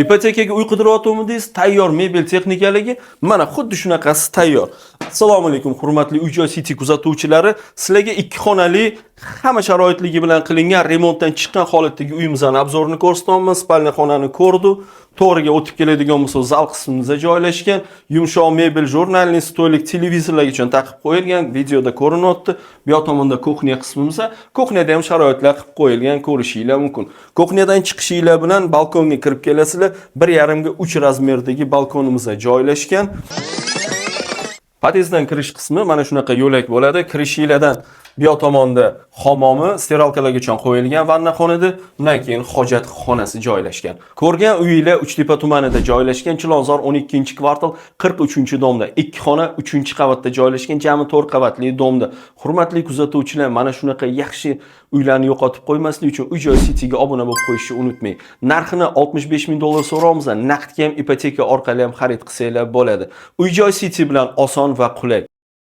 Ipotekaga uy qidiryaptimiz, tayyor mebel texnikaligi mana xuddi shunaqasi tayyor. Assalomu alaykum hurmatli Uy-joy City kuzatuvchilari. Sizlarga 2 xonali hamma sharoitligi bilan qilingan remontdan chiqqan holatdagi uyimizning obzorini ko'rsatamiz. Spalniy xonani ko'rdi. To'g'riga o'tib keladigan bo'lsa, zal qismimizda joylashgan. Yumshoq mebel, jurnalniy stolik, televizorlar uchun taqib qo'yilgan. Videoda ko'rinyapti. Bu yoq tomonda kuxnya qismimizda. Kuxnyada ham sharoitlar qilib qo'yilgan, ko'rishingiz mumkin. Kuxnyadan chiqishinglar bilan balkonga kirib kelasizlar. 1,5 ga 3 razmerdagi balkonimizda joylashgan. Podyezddan kirish qismi mana shunaqa yo'lak bo'ladi. Kirishinglardan bu yoq tomonda hammomi, steralkalargacha qo'yilgan vannaxonada, undan keyin hojat xonasi joylashgan. Ko'rgan uyinglar Uchtepa tumanida joylashgan, Chilonzor 12-kvartal 43-domda, 2 xona 3-qavatda joylashgan, jami 4 qavatli domda. Hurmatli kuzatuvchilar, mana shunaqa yaxshi uylarni yo'qotib qo'ymaslik uchun Uy-joy Cityga obuna bo'lib qo'yishni unutmang. Narxini $65,000 so'raymiz, naqdga ham ipoteka orqali ham xarid qilsanglar bo'ladi. Uy-joy City bilan oson va qulay.